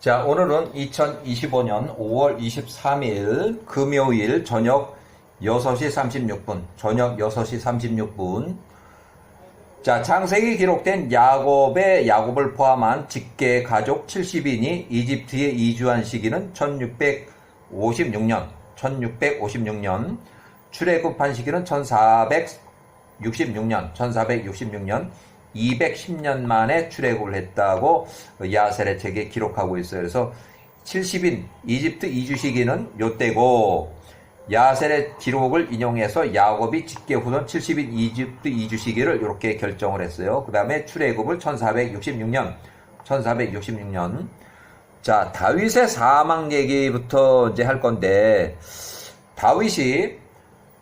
자, 오늘은 2025년 5월 23일 금요일 저녁 6시 36분, 저녁 6시 36분. 자, 창세기 기록된 야곱을 포함한 직계 가족 70인이 이집트에 이주한 시기는 1656년, 출애굽한 시기는 1466년, 210년 만에 출애굽을 했다고 야셀의 책에 기록하고 있어요. 그래서 70인 이집트 이주 시기는 요때고, 야셀의 기록을 인용해서 야곱이 직계 후손 70인 이집트 이주 시기를 이렇게 결정을 했어요. 그 다음에 출애굽을 1466년. 자, 다윗의 사망 얘기부터 이제 할 건데, 다윗이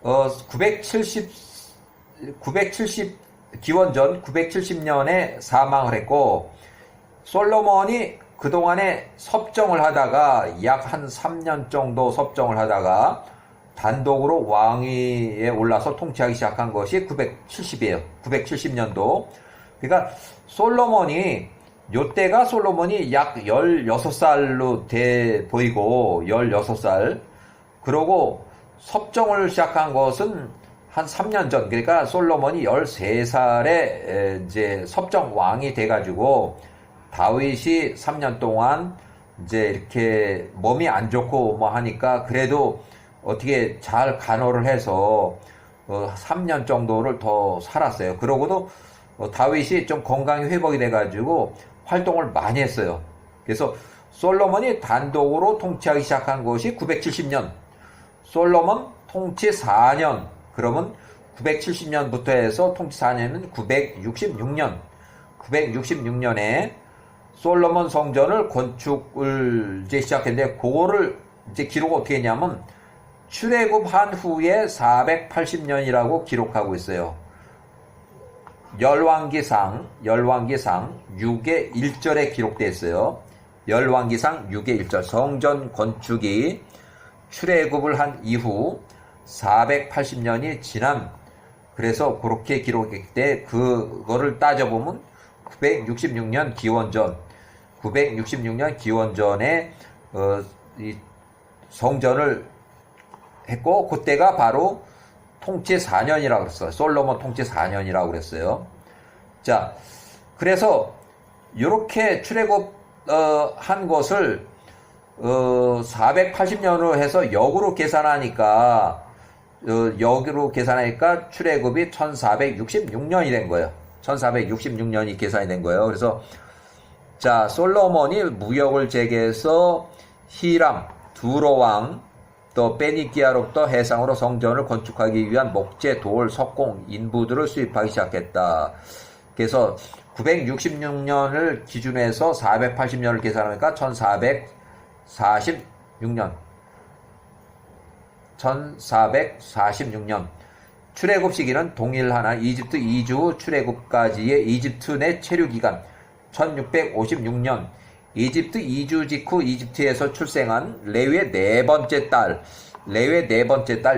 970 970년에 사망을 했고, 솔로몬이 그동안에 섭정을 하다가 약 한 3년 정도 섭정을 하다가 단독으로 왕위에 올라서 통치하기 시작한 것이 970이에요. 970년도. 그러니까 요때가 솔로몬이 약 16살로 돼 보이고, 16살. 그러고 섭정을 시작한 것은 한 3년 전, 그러니까 솔로몬이 13살에 이제 섭정 왕이 돼가지고, 다윗이 3년 동안 이제 이렇게 몸이 안 좋고 뭐 하니까 그래도 어떻게 잘 간호를 해서 3년 정도를 더 살았어요. 그러고도 다윗이 좀 건강이 회복이 돼가지고 활동을 많이 했어요. 그래서 솔로몬이 단독으로 통치하기 시작한 것이 970년. 솔로몬 통치 4년. 그러면 970년부터 해서 통치 4년은 966년에 솔로몬 성전을 건축을 이제 시작했는데, 그거를 이제 기록 어떻게 했냐면 출애굽한 후에 480년이라고 기록하고 있어요. 열왕기상 6의 1절에 기록되어 있어요. 열왕기상 6의 1절. 성전 건축이 출애굽을 한 이후 480년이 지난, 그래서 그렇게 기록했을 때 그거를 따져보면 966년 기원전에 이 성전을 했고, 그때가 바로 통치 4년이라고 그랬어요. 솔로몬 통치 4년이라고 그랬어요. 자, 그래서 이렇게 출애굽 한 것을 480년으로 해서 역으로 계산하니까 출애굽이 1466년이 된 거예요. 1466년이 계산이 된 거예요. 그래서 자, 솔로몬이 무역을 재개해서 히람, 두로왕, 또 베니키아로부터 해상으로 성전을 건축하기 위한 목재, 돌, 석공, 인부들을 수입하기 시작했다. 그래서 966년을 기준해서 480년을 계산하니까 1446년. 출애굽 시기는 동일하나 이집트 이주 후 출애굽까지의 이집트 내 체류 기간 1656년. 이집트 이주 직후 이집트에서 출생한 레위의 네 번째 딸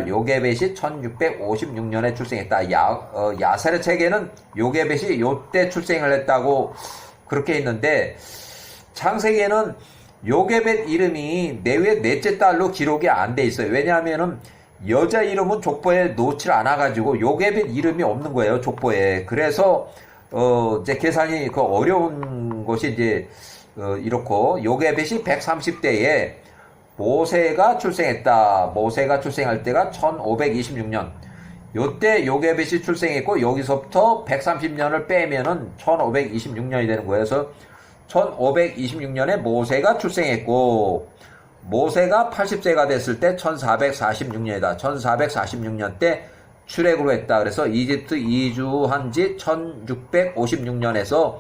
요게벳이 1656년에 출생했다. 야셀의 책에는 요게벳이 요때 출생을 했다고 그렇게 했는데, 창세기에는 요게벳 이름이 레위의 넷째 딸로 기록이 안 돼 있어요. 왜냐하면은 여자 이름은 족보에 놓질 않아가지고 요게벳 이름이 없는 거예요, 족보에. 그래서 이제 계산이 어려운 것이 이제 이렇고, 요게벳이 130대에 모세가 출생했다. 모세가 출생할 때가 1526년. 요때 요게벳이 출생했고, 여기서부터 130년을 빼면은 1526년이 되는 거예요. 그래서 1526년에 모세가 출생했고, 모세가 80세가 됐을 때 1446년이다. 1446년 때 출애굽을 했다. 그래서 이집트 이주한 지 1656년에서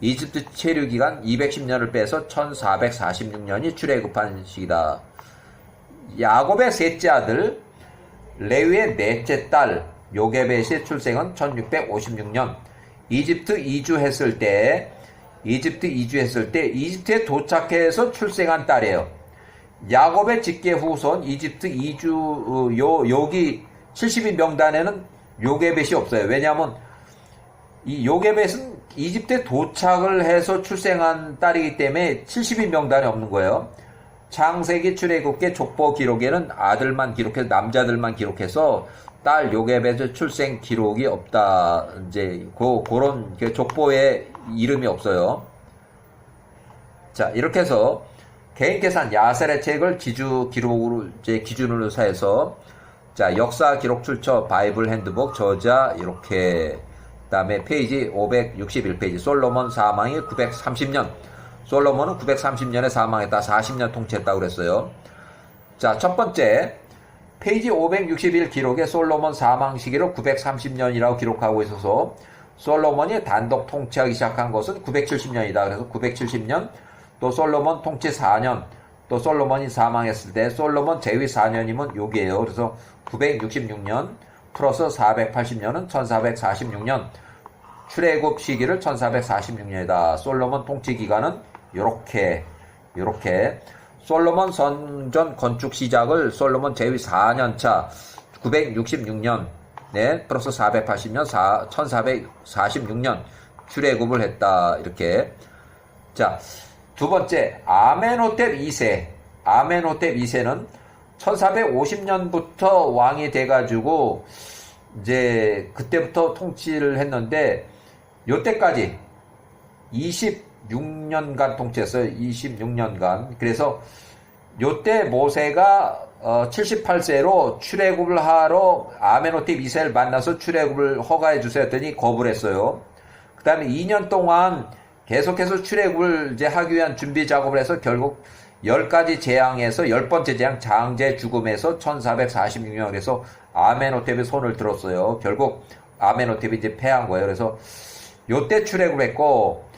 이집트 체류 기간 210년을 빼서 1446년이 출애굽한 시기다. 야곱의 셋째 아들 레위의 넷째 딸 요게벳의 출생은 1656년. 이집트 이주했을 때 이집트에 도착해서 출생한 딸이에요. 야곱의 직계 후손 이집트 이주 여기 70인 명단에는 요게벳이 없어요. 왜냐하면 이 요게벳은 이집트에 도착을 해서 출생한 딸이기 때문에 70인 명단에 없는 거예요. 창세기 출애굽기 족보 기록에는 아들만 기록해서 남자들만 기록해서 딸 요셉의 출생 기록이 없다. 이제 그런 족보에 이름이 없어요. 자, 이렇게 해서 개인 계산 야셀의 책을 기록으로 이제 기준으로 사해서 자, 역사 기록 출처 바이블 핸드북 저자 이렇게 그다음에 페이지 561페이지 솔로몬 사망이 930년. 솔로몬은 930년에 사망했다. 40년 통치했다고 그랬어요. 자, 첫 번째 페이지 561 기록에 솔로몬 사망 시기를 930년이라고 기록하고 있어서 솔로몬이 단독 통치하기 시작한 것은 970년이다. 그래서 970년 또 솔로몬 통치 4년 또 솔로몬이 사망했을 때 솔로몬 재위 4년이면 여기에요. 그래서 966년 플러스 480년은 1446년 출애굽 시기를 1446년이다. 솔로몬 통치 기간은 요렇게 솔로몬 성전 건축 시작을 솔로몬 재위 4년차 966년 네, 플러스 480년 1446년 출애굽을 했다. 이렇게. 자, 두 번째 아멘호텝 2세. 아멘호텝 2세는 1450년부터 왕이 돼가지고 이제 그때부터 통치를 했는데 요때까지 26년간 통치했어요. 26년간. 그래서 요때 모세가 78세로 출애굽을 하러 아멘호텝 2세를 만나서 출애굽을 허가해 주세요 했더니 거부를 했어요. 그 다음에 2년 동안 계속해서 출애굽을 이제 하기 위한 준비 작업을 해서 결국 10가지 재앙에서 10번째 재앙 장제 죽음에서 1446년에서 아멘호텝이 손을 들었어요. 결국 아멘호텝이 이제 패한 거예요. 그래서 요때 출애굽했고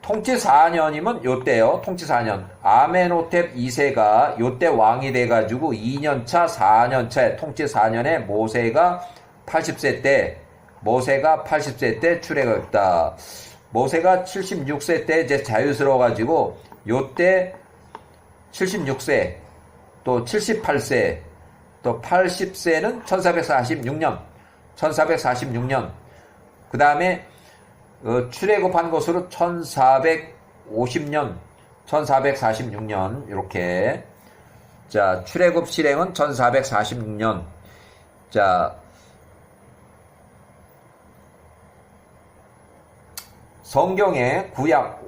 통치 4년이면 요때요. 통치 4년. 아멘호텝 2세가 요때 왕이 돼가지고 2년차 4년차에 통치 4년에 모세가 80세 때 출애굽했다. 모세가 76세 때 이제 자유스러워가지고 요때 76세 또 78세 또 80세는 1446년 그 다음에 출애굽한 것으로 1446년 이렇게. 자, 출애굽 실행은 1446년. 자, 성경의 구약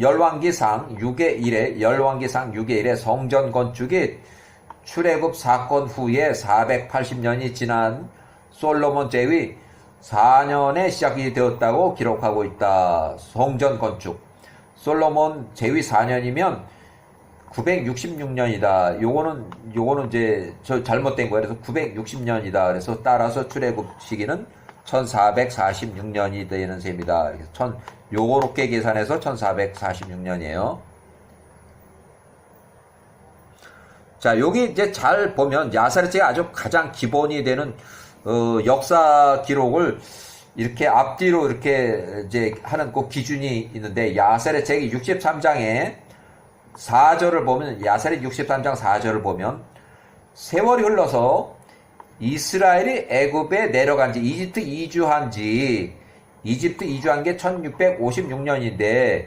열왕기상 6의 1에 성전 건축이 출애굽 사건 후에 480년이 지난 솔로몬 제위 4년에 시작이 되었다고 기록하고 있다. 성전 건축. 솔로몬 제위 4년이면 966년이다. 요거는 이제 잘못된 거예요. 그래서 960년이다. 그래서 따라서 출애굽 시기는 1446년이 되는 셈이다. 요렇게 계산해서 1446년이에요. 자, 여기 이제 잘 보면 야살의 책이 아주 가장 기본이 되는 역사 기록을 이렇게 앞뒤로 이렇게 이제 하는 그 기준이 있는데 야살의 책이 63장에 4절을 보면 야살의 63장 4절을 보면 세월이 흘러서 이스라엘이 애굽에 내려간 지 이집트 이주한 게 1656년인데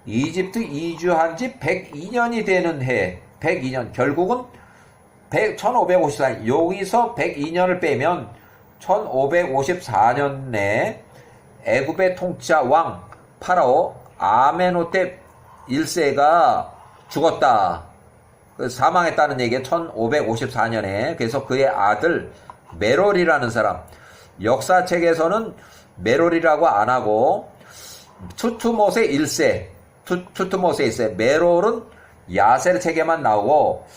이집트 이주한 지 102년이 되는 해 102년 결국은 1554년 여기서 102년을 빼면 1554년에 애굽의 통치자 왕 파라오 아멘호텝 1세가 죽었다. 사망했다는 얘기가 1554년에. 그래서 그의 아들 메롤이라는 사람. 역사책에서는 메롤이라고 안 하고 투투모세 1세. 메롤은 야셀 책에만 나오고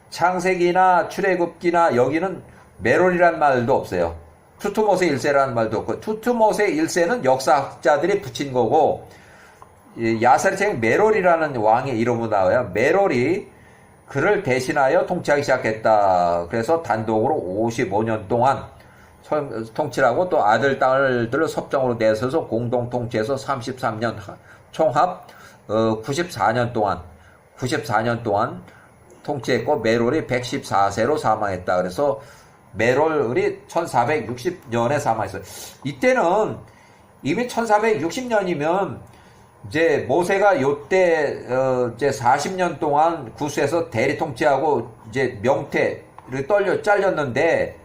창세기나 출애굽기나 여기는 메롤이란 말도 없어요. 투투모세 1세라는 말도 없고 투투모세 1세는 역사학자들이 붙인 거고 야셀 책에 메롤이라는 왕의 이름으로 나와요. 메롤이 그를 대신하여 통치하기 시작했다. 그래서 단독으로 55년 동안 통치를 하고 또 아들, 딸들을 섭정으로 내서서 공동 통치해서 33년 총합 94년 동안 통치했고 메롤이 114세로 사망했다. 그래서 메롤이 1460년에 사망했어요. 이때는 이미 1460년이면 이제 모세가 요때 이제 40년 동안 구스에서 대리 통치하고 이제 명태를 잘렸는데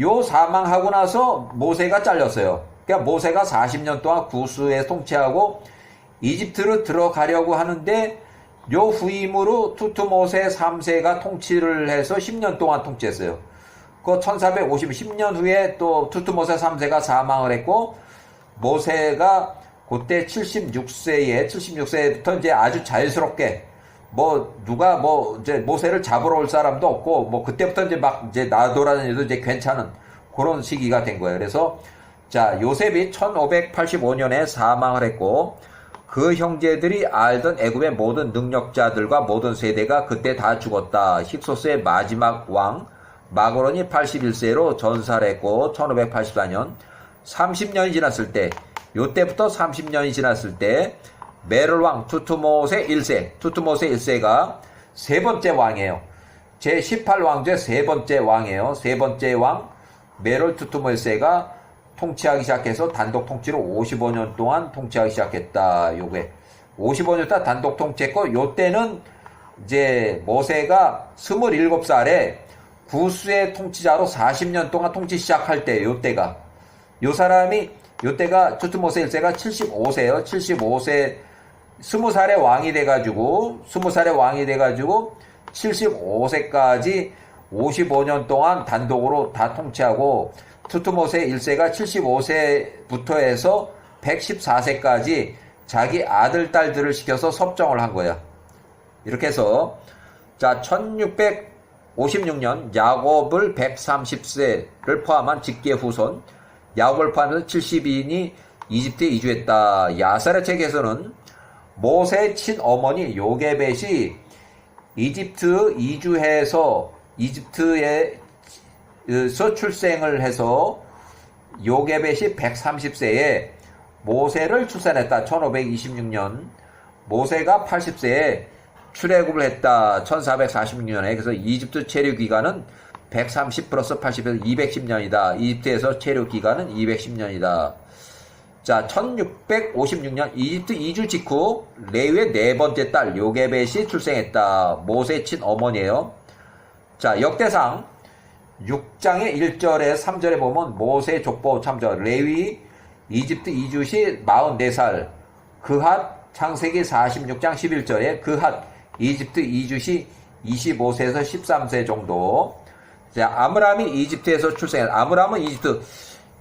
요 사망하고 나서 모세가 잘렸어요. 그러니까 모세가 40년 동안 구스에 통치하고 이집트로 들어가려고 하는데 요 후임으로 투트모세 3세가 통치를 해서 10년 동안 통치했어요. 그 1450년 후에 또 투트모세 3세가 사망을 했고 모세가 그때 76세부터 이제 아주 자연스럽게 누가 이제 모세를 잡으러 올 사람도 없고 그때부터 이제 막 이제 나돌아다녀도 이제 괜찮은 그런 시기가 된 거예요. 그래서 자, 요셉이 1585년에 사망을 했고 그 형제들이 알던 애굽의 모든 능력자들과 모든 세대가 그때 다 죽었다. 힉소스의 마지막 왕 마그론이 81세로 전사를 했고 1584년 30년이 지났을 때 요때부터 30년이 지났을 때 메롤 왕 투트모세 1세가 세 번째 왕이에요. 제 18왕조의 세 번째 왕이에요. 세 번째 왕 메롤 투트모세가 통치하기 시작해서 단독 통치로 55년 동안 통치하기 시작했다. 요게 55년 동안 단독 통치했고 요때는 이제 모세가 27살에 구스의 통치자로 40년 동안 통치 시작할 때 요때가 요때가 투트모세 1세가 75세예요. 75세 20살에 왕이 돼가지고 75세까지 55년 동안 단독으로 다 통치하고 투트모세 1세가 75세부터 해서 114세까지 자기 아들, 딸들을 시켜서 섭정을 한 거야. 이렇게 해서 자 1656년 야곱을 130세를 포함한 직계 후손 야곱을 포함해서 72인이 이집트에 이주했다. 야사렛 책에서는 모세의 친어머니 요게벳이 이집트 이주해서 이집트에서 출생을 해서 요게벳이 130세에 모세를 출산했다. 1526년 모세가 80세에 출애굽을 했다. 1446년에 그래서 이집트 체류 기간은 130 플러스 80에서 210년이다. 이집트에서 체류 기간은 210년이다. 자, 1656년 이집트 이주 직후 레위의 네 번째 딸 요게벳이 출생했다. 모세의 친어머니예요. 자, 역대상 6장의 1절에 3절에 보면 모세 족보 참조 레위 이집트 이주 시 44살 그핫 창세기 46장 11절에 그핫 이집트 이주 시 25세에서 13세 정도. 자, 아므람이 이집트에서 출생했다. 아므람은 이집트.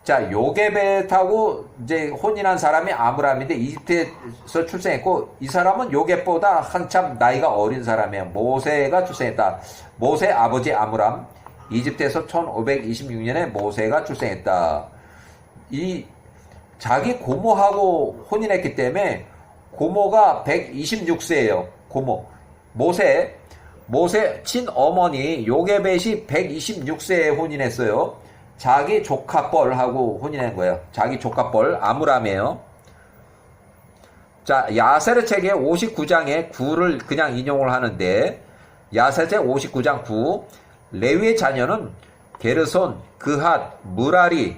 자, 요게벳하고 이제 혼인한 사람이 아므람인데 이집트에서 출생했고 이 사람은 요게보다 한참 나이가 어린 사람이에요. 모세가 출생했다. 모세 아버지 아므람 이집트에서 1526년에 모세가 출생했다. 이 자기 고모하고 혼인했기 때문에 고모가 126세예요. 고모. 모세 친어머니 요게벳이 126세에 혼인했어요. 자기 조카뻘하고 혼인한 거예요. 자기 조카뻘 아므람이에요. 자, 야세르 책의 59장의 9를 그냥 인용을 하는데 야세르 책 59장 9 레위의 자녀는 게르손, 그핫, 무라리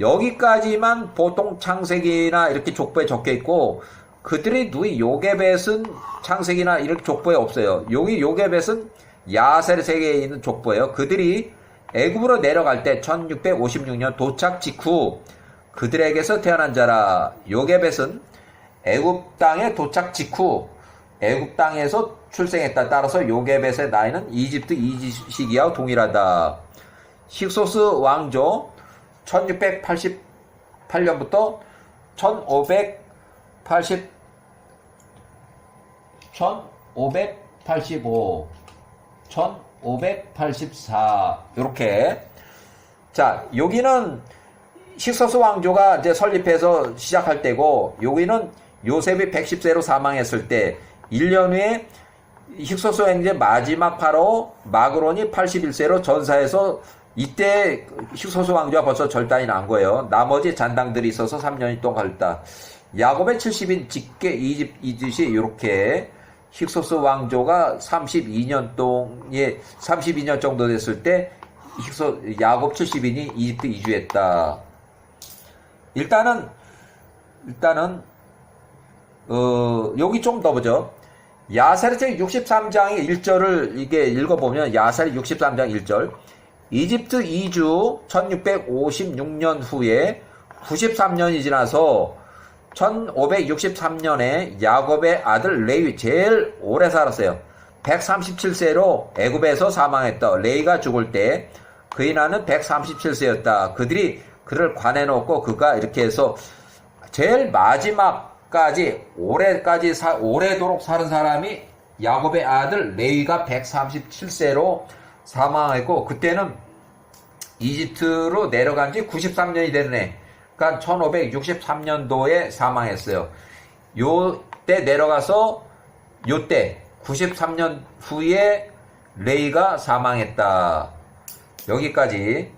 여기까지만 보통 창세기나 이렇게 족보에 적혀 있고 그들이 누이 요게벳은 창세기나 이렇게 족보에 없어요. 여기 요게벳은 야세르 책에 있는 족보예요. 그들이 애굽으로 내려갈 때 1656년 도착 직후 그들에게서 태어난 자라. 요게벳은 애굽 땅에 도착 직후 애굽 땅에서 출생했다. 따라서 요게벳의 나이는 이집트 이주시기와 동일하다. 힉소스 왕조 1688년부터 1585 1584 이렇게. 자, 여기는 힉소스 왕조가 이제 설립해서 시작할 때고 여기는 요셉이 110세로 사망했을 때 1년 후에 힉소스 왕조의 마지막 파로 마그론이 81세로 전사해서 이때 힉소스 왕조가 벌써 절단이 난 거예요. 나머지 잔당들이 있어서 3년이 동안 걸렸다. 야곱의 70인 직계 이집시 이렇게 힉소스 왕조가 32년 정도 됐을 때 야곱 70인이 이집트 이주했다. 일단은 일단은 여기 좀 더 보죠. 야사리책 63장의 1절을 이게 읽어보면 야사리 63장 1절 이집트 이주 1656년 후에 93년이 지나서 1563년에 야곱의 아들 레위 제일 오래 살았어요. 137세로 애굽에서 사망했다. 레위가 죽을 때 그의 나이는 137세였다. 그들이 그를 관해놓고 그가 이렇게 해서 제일 마지막까지 오래도록 사는 사람이 야곱의 아들 레위가 137세로 사망했고 그때는 이집트로 내려간 지 93년이 됐네. 그러니까 1563년도에 사망했어요. 요때 내려가서 요때 93년 후에 레이가 사망했다. 여기까지